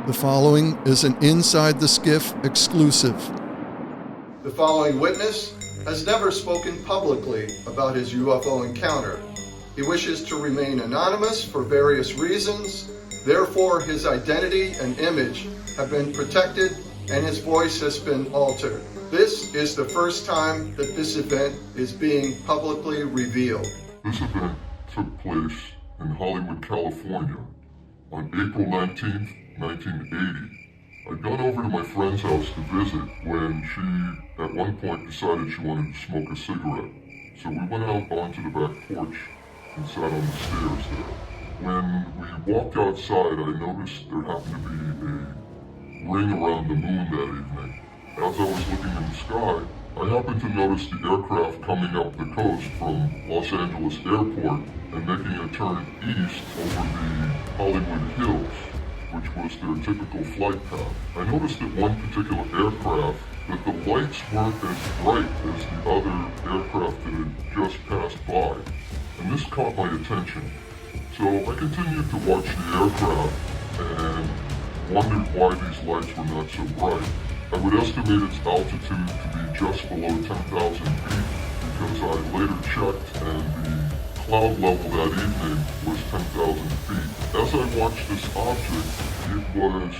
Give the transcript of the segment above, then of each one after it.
The following is an Inside the SCIF exclusive. The following witness has never spoken publicly about his UFO encounter. He wishes to remain anonymous for various reasons. Therefore, his identity and image have been protected and his voice has been altered. This is the first time that this event is being publicly revealed. This event took place in Hollywood, California on April 19th, 1980. I'd gone over to my friend's house to visit when she, at one point, decided she wanted to smoke a cigarette. So we went out onto the back porch and sat on the stairs there. When we walked outside, I noticed there happened to be a ring around the moon that evening. As I was looking in the sky, I happened to notice the aircraft coming up the coast from Los Angeles Airport and making a turn east over the Hollywood Hills, which was their typical flight path. I noticed at one particular aircraft that the lights weren't as bright as the other aircraft that had just passed by, and this caught my attention. So I continued to watch the aircraft and wondered why these lights were not so bright. I would estimate its altitude to be just below 10,000 feet because I later checked and the cloud level that evening was 10,000 feet. As I watched this object, it was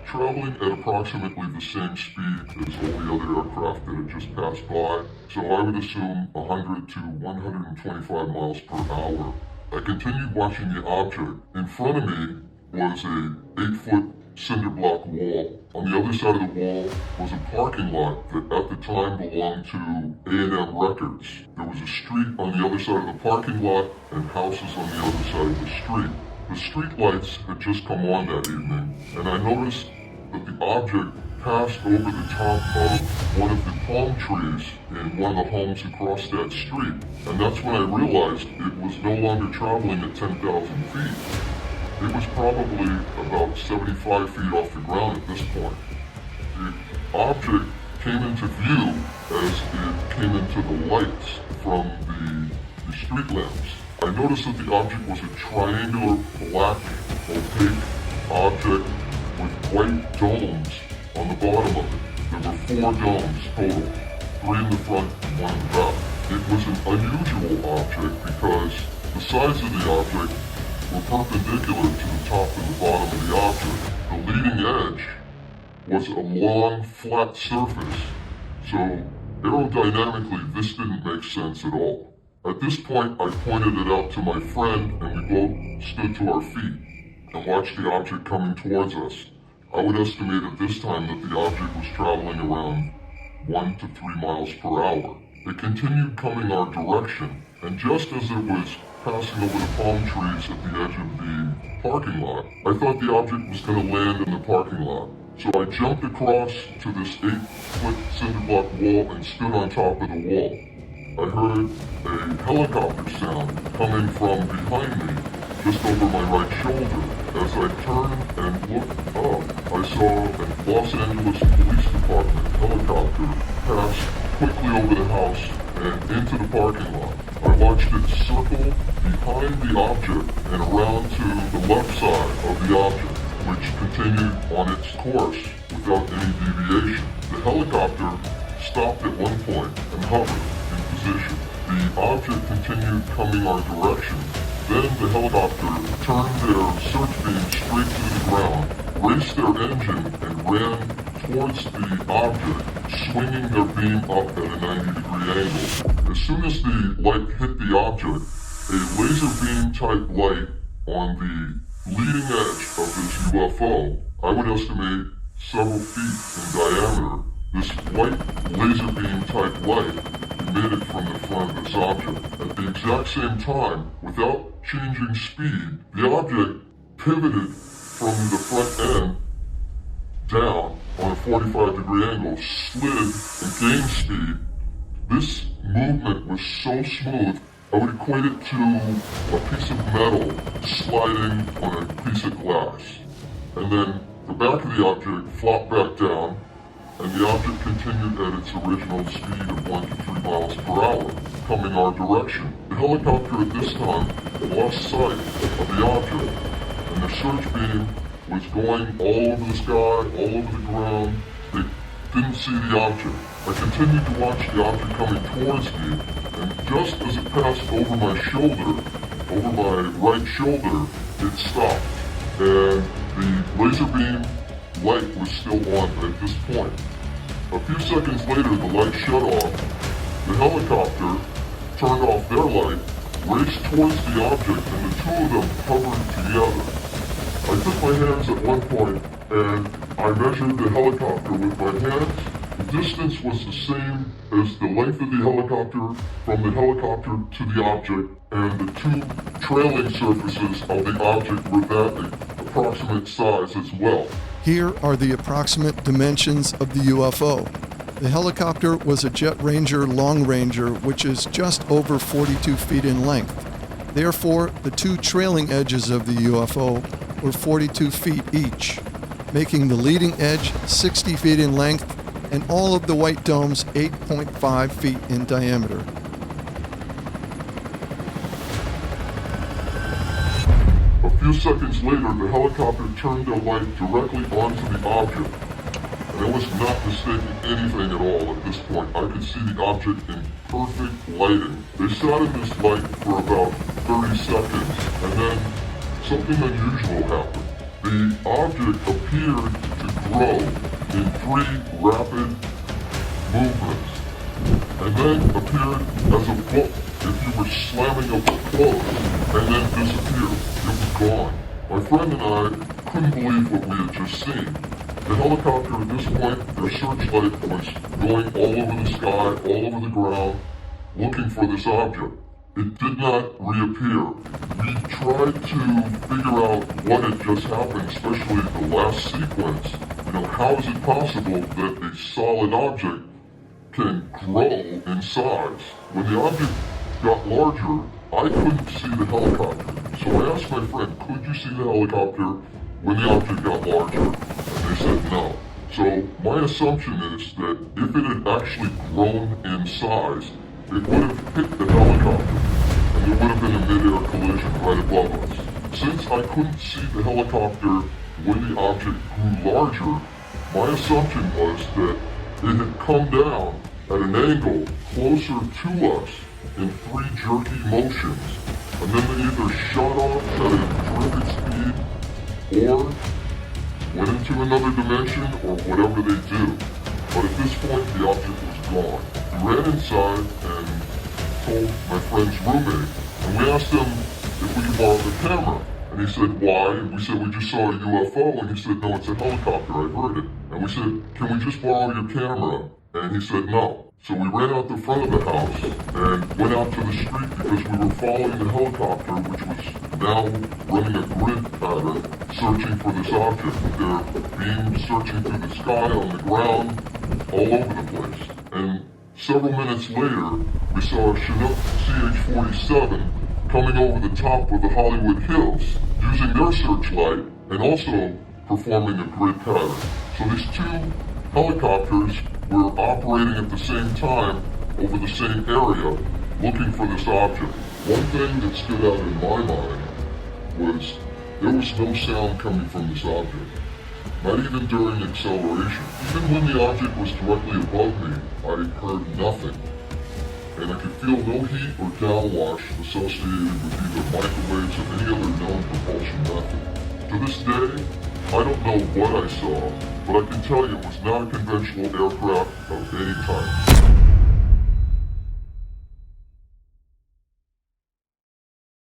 traveling at approximately the same speed as all the other aircraft that had just passed by, so I would assume 100 to 125 miles per hour. I continued watching the object. In front of me was a 8-foot cinder block wall. On the other side of the wall was a parking lot that at the time belonged to A&M Records. There was a street on the other side of the parking lot and houses on the other side of the street. The street lights had just come on that evening, and I noticed that the object passed over the top of one of the palm trees in one of the homes across that street. And that's when I realized it was no longer traveling at 10,000 feet. It was probably about 75 feet off the ground at this point. The object came into view as it came into the lights from the street lamps. I noticed that the object was a triangular, black, opaque object with white domes on the bottom of it. There were 4 domes total, 3 in the front and 1 in the back. It was an unusual object because the sides of the object were perpendicular to the top and the bottom of the object. The leading edge was a long, flat surface, so aerodynamically this didn't make sense at all. At this point, I pointed it out to my friend and we both stood to our feet and watched the object coming towards us. I would estimate at this time that the object was traveling around 1 to 3 miles per hour. It continued coming our direction, and just as it was passing over the palm trees at the edge of the parking lot, I thought the object was going to land in the parking lot. So I jumped across to this 8-foot cinder block wall and stood on top of the wall. I heard a helicopter sound coming from behind me, just over my right shoulder. As I turned and looked up, I saw a Los Angeles Police Department helicopter pass quickly over the house and into the parking lot. I watched it circle behind the object and around to the left side of the object, which continued on its course without any deviation. The helicopter stopped at one point and hovered in position. The object continued coming our direction. Then the helicopter turned their search beam straight to the ground, raced their engine, and ran towards the object, swinging their beam up at a 90-degree angle. As soon as the light hit the object, a laser beam type light on the leading edge of this UFO, I would estimate several feet in diameter, this white laser beam type light emitted from the front of this object. At the exact same time, without changing speed, the object pivoted from the front end down on a 45-degree angle, slid and gained speed. This movement was so smooth, I would equate it to a piece of metal sliding on a piece of glass. And then the back of the object flopped back down, and the object continued at its original speed of 1 to 3 miles per hour, coming our direction. The helicopter at this time lost sight of the object, and the search beam was going all over the sky, all over the ground. They didn't see the object. I continued to watch the object coming towards me, and just as it passed over my shoulder, over my right shoulder, it stopped. And the laser beam light was still on at this point. A few seconds later, the light shut off. The helicopter turned off their light, raced towards the object, and the two of them hovered together. I took my hands at one point, and I measured the helicopter with my hands. The distance was the same as the length of the helicopter from the helicopter to the object, and the two trailing surfaces of the object were that approximate size as well. Here are the approximate dimensions of the UFO. The helicopter was a Jet Ranger Long Ranger, which is just over 42 feet in length. Therefore, the two trailing edges of the UFO were 42 feet each, making the leading edge 60 feet in length and all of the white domes 8.5 feet in diameter. A few seconds later, the helicopter turned their light directly onto the object, and I was not mistaking anything at all at this point. I could see the object in perfect lighting. They sat in this light for about 30 seconds, and then something unusual happened. The object appeared to grow in 3 rapid movements, and then appeared as a book if you were slamming a book closed, and then disappeared. It was gone. My friend and I couldn't believe what we had just seen. The helicopter at this point, their searchlight was going all over the sky, all over the ground, looking for this object. It did not reappear. We tried to figure out what had just happened, especially the last sequence. How is it possible that a solid object can grow in size? When the object got larger, I couldn't see the helicopter. So I asked my friend, could you see the helicopter when the object got larger? And they said no. So my assumption is that if it had actually grown in size, it would have hit the helicopter, and there would have been a mid-air collision right above us. Since I couldn't see the helicopter when the object grew larger, my assumption was that it had come down at an angle closer to us in 3 jerky motions, and then they either shot off at a terrific speed or went into another dimension or whatever they do. But at this point, the object was gone. We ran inside and told my friend's roommate, and we asked him if we could borrow the camera. And he said, why? And we said, we just saw a UFO. And he said, no, it's a helicopter, I heard it. And we said, can we just borrow your camera? And he said, no. So we ran out the front of the house and went out to the street because we were following the helicopter, which was now running a grid pattern, searching for this object with their beam searching through the sky, on the ground, all over the place. And several minutes later, we saw a Chinook CH-47 coming over the top of the Hollywood Hills, using their searchlight and also performing a grid pattern. So these 2 helicopters were operating at the same time over the same area, looking for this object. One thing that stood out in my mind was there was no sound coming from this object, not even during acceleration. Even when the object was directly above me, I heard nothing. And I could feel no heat or downwash associated with either microwaves or any other known propulsion method. To this day, I don't know what I saw, but I can tell you it was not a conventional aircraft of any type.